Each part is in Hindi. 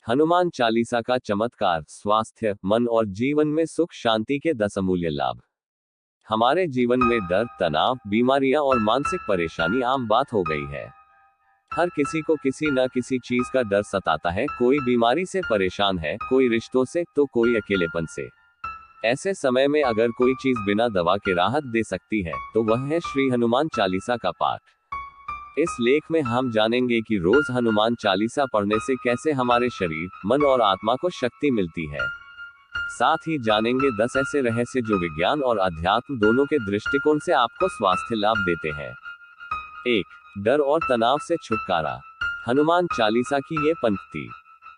हनुमान चालीसा का चमत्कार, स्वास्थ्य, मन और जीवन में सुख शांति के 10 अमूल्य लाभ। हमारे जीवन में डर, तनाव, बीमारियां और मानसिक परेशानी आम बात हो गई है। हर किसी को किसी न किसी चीज का डर सताता है। कोई बीमारी से परेशान है, कोई रिश्तों से, तो कोई अकेलेपन से। ऐसे समय में अगर कोई चीज बिना दवा के राहत दे सकती है तो वह है श्री हनुमान चालीसा का पाठ। इस लेख में हम जानेंगे कि रोज हनुमान चालीसा पढ़ने से कैसे हमारे शरीर, मन और आत्मा को शक्ति मिलती है। साथ ही जानेंगे 10 ऐसे रहस्य जो विज्ञान और अध्यात्म दोनों के दृष्टिकोण से आपको स्वास्थ्य लाभ देते हैं। 1. डर और तनाव से छुटकारा। हनुमान चालीसा की ये पंक्ति,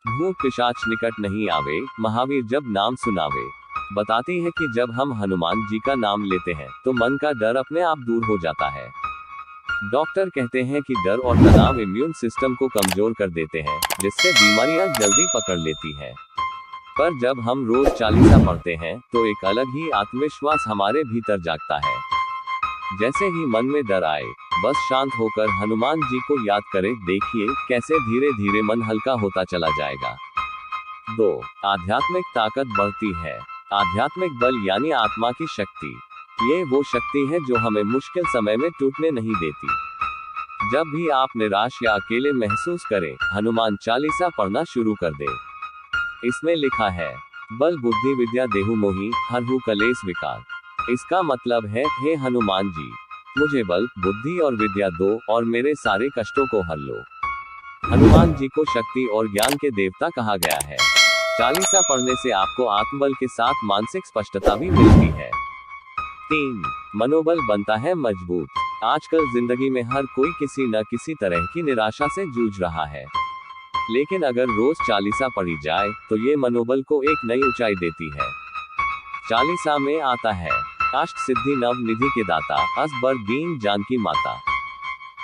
भूत पिशाच निकट नहीं आवे, महावीर जब नाम सुनावे, बताती है कि जब हम हनुमान जी का नाम लेते हैं तो मन का डर अपने आप दूर हो जाता है। डॉक्टर कहते हैं कि डर और तनाव इम्यून सिस्टम को कमजोर कर देते हैं, जिससे बीमारियां जल्दी पकड़ लेती हैं। पर जब हम रोज चालीसा पढ़ते हैं तो एक अलग ही आत्मविश्वास हमारे भीतर जागता है। जैसे ही मन में डर आए, बस शांत होकर हनुमान जी को याद करें, देखिए कैसे धीरे धीरे मन हल्का होता चला जाएगा। 2. आध्यात्मिक ताकत बढ़ती है। आध्यात्मिक बल यानी आत्मा की शक्ति, ये वो शक्ति है जो हमें मुश्किल समय में टूटने नहीं देती। जब भी आप निराश या अकेले महसूस करें, हनुमान चालीसा पढ़ना शुरू कर दें। इसमें लिखा है, बल बुद्धि विद्या देहु मोहि, हरहु कलेश विकार। इसका मतलब है, हे हनुमान जी, मुझे बल, बुद्धि और विद्या दो और मेरे सारे कष्टों को हर लो। हनुमान जी को शक्ति और ज्ञान के देवता कहा गया है। चालीसा पढ़ने से आपको आत्मबल के साथ मानसिक स्पष्टता भी मिलती है। 3. मनोबल बनता है मजबूत। आजकल जिंदगी में हर कोई किसी न किसी तरह की निराशा से जूझ रहा है, लेकिन अगर रोज चालीसा पढ़ी जाए तो ये मनोबल को एक नई ऊंचाई देती है। चालीसा में आता है, अष्ट सिद्धि नव निधि के दाता, असबर दीन जानकी माता।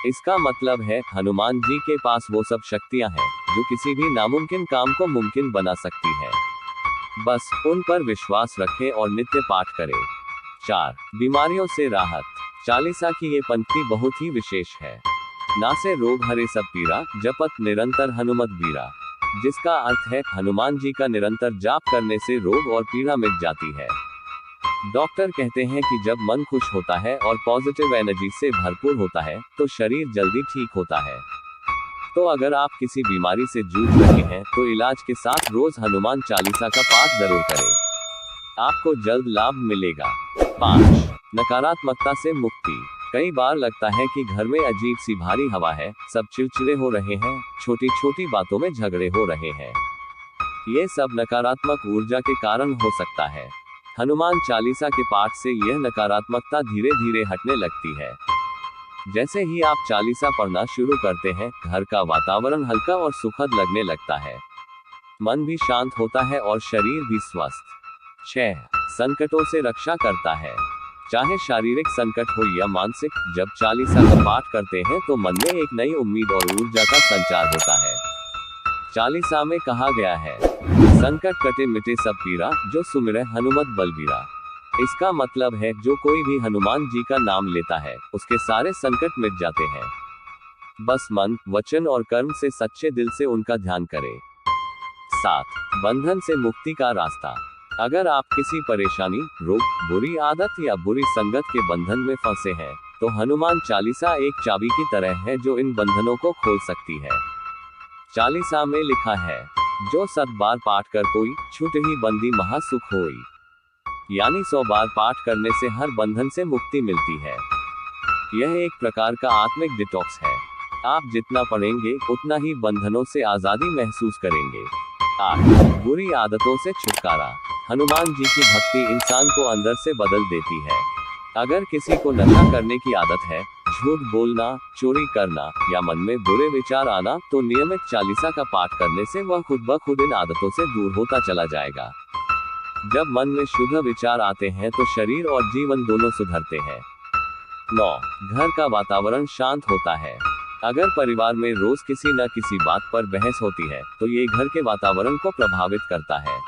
इसका मतलब है, हनुमान जी के पास वो सब शक्तियां हैं जो किसी भी नामुमकिन काम को मुमकिन बना सकती है। बस उन पर विश्वास रखें और नित्य पाठ करें। 4. बीमारियों से राहत। चालीसा की ये पंक्ति बहुत ही विशेष है। नासे रोग हरे सब पीरा, जपत निरंतर हनुमत बीरा। जिसका अर्थ है, हनुमान जी का निरंतर जाप करने से रोग और पीड़ा मिट जाती है। डॉक्टर कहते हैं कि जब मन खुश होता है और पॉजिटिव एनर्जी से भरपूर होता है तो शरीर जल्दी ठीक होता है। तो अगर आप किसी बीमारी से जूझ रहे हैं तो इलाज के साथ रोज हनुमान चालीसा का पाठ जरूर करें, आपको जल्द लाभ मिलेगा। 5. नकारात्मकता से मुक्ति। कई बार लगता है कि घर में अजीब सी भारी हवा है, सब चिड़चिड़े हो रहे हैं, छोटी छोटी बातों में झगड़े हो रहे हैं। ये सब नकारात्मक ऊर्जा के कारण हो सकता है। हनुमान चालीसा के पाठ से यह नकारात्मकता धीरे धीरे हटने लगती है। जैसे ही आप चालीसा पढ़ना शुरू करते हैं, घर का वातावरण हल्का और सुखद लगने लगता है। मन भी शांत होता है और शरीर भी स्वस्थ। 6. संकटों से रक्षा करता है। चाहे शारीरिक संकट हो या मानसिक, जब चालीसा का पाठ करते हैं तो मन में एक नई उम्मीद और ऊर्जा का संचार होता है। चालीसा में कहा गया है, संकट कटे मिटे सब पीरा, जो सुमिरै हनुमत बलबीरा। इसका मतलब है, जो कोई भी हनुमान जी का नाम लेता है उसके सारे संकट मिट जाते हैं। बस मन, वचन और कर्म से सच्चे दिल से उनका ध्यान करें। 7. बंधन से मुक्ति का रास्ता। अगर आप किसी परेशानी, रोग, बुरी आदत या बुरी संगत के बंधन में फंसे हैं तो हनुमान चालीसा एक चाबी की तरह है जो इन बंधनों को खोल सकती है। चालीसा में लिखा है, जो 7 बार पाठ कर कोई, छूट ही बंदी महासुख होई। यानी 100 बार पाठ करने से हर बंधन से मुक्ति मिलती है। यह एक प्रकार का आत्मिक डिटॉक्स है। आप जितना पढ़ेंगे उतना ही बंधनों से आजादी महसूस करेंगे। 8. बुरी आदतों से छुटकारा। हनुमान जी की भक्ति इंसान को अंदर से बदल देती है। अगर किसी को नशा करने की आदत है, झूठ बोलना, चोरी करना या मन में बुरे विचार आना, तो नियमित चालीसा का पाठ करने से वह खुद ब खुद इन आदतों से दूर होता चला जाएगा। जब मन में शुद्ध विचार आते हैं तो शरीर और जीवन दोनों सुधरते हैं। 9. घर का वातावरण शांत होता है। अगर परिवार में रोज किसी न किसी बात पर बहस होती है तो ये घर के वातावरण को प्रभावित करता है।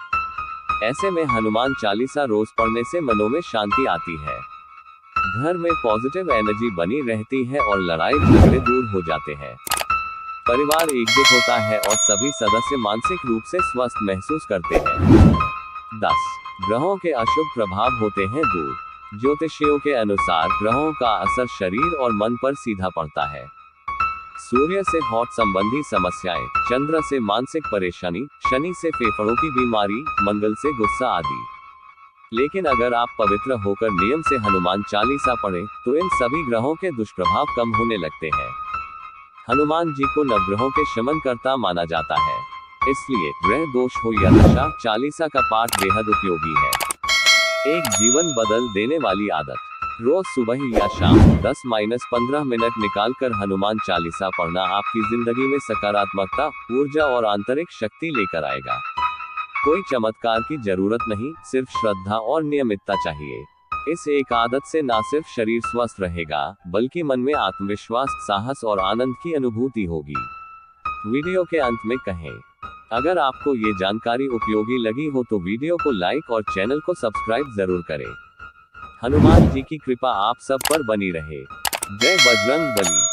ऐसे में हनुमान चालीसा रोज पढ़ने से मनों में शांति आती है, घर में पॉजिटिव एनर्जी बनी रहती है और लड़ाई झगड़े दूर हो जाते हैं। परिवार एकजुट होता है और सभी सदस्य मानसिक रूप से स्वस्थ महसूस करते हैं। 10. ग्रहों के अशुभ प्रभाव होते हैं दूर। ज्योतिषियों के अनुसार ग्रहों का असर शरीर और मन पर सीधा पड़ता है। सूर्य से हॉट संबंधी समस्याएं, चंद्र से मानसिक परेशानी, शनि से फेफड़ों की बीमारी, मंगल से गुस्सा आदि। लेकिन अगर आप पवित्र होकर नियम से हनुमान चालीसा पढ़ें, तो इन सभी ग्रहों के दुष्प्रभाव कम होने लगते हैं। हनुमान जी को नवग्रहों के शमन करता माना जाता है, इसलिए ग्रह दोष हो या दशा, चालीसा का पाठ बेहद उपयोगी है। एक जीवन बदल देने वाली आदत। रोज सुबह या शाम 10-15 मिनट निकालकर हनुमान चालीसा पढ़ना आपकी जिंदगी में सकारात्मकता, ऊर्जा और आंतरिक शक्ति लेकर आएगा। कोई चमत्कार की जरूरत नहीं, सिर्फ श्रद्धा और नियमितता चाहिए। इस एक आदत से न सिर्फ शरीर स्वस्थ रहेगा, बल्कि मन में आत्मविश्वास, साहस और आनंद की अनुभूति होगी। वीडियो के अंत में कहें, अगर आपको ये जानकारी उपयोगी लगी हो तो वीडियो को लाइक और चैनल को सब्सक्राइब जरूर करें। हनुमान जी की कृपा आप सब पर बनी रहे। जय बजरंग बली।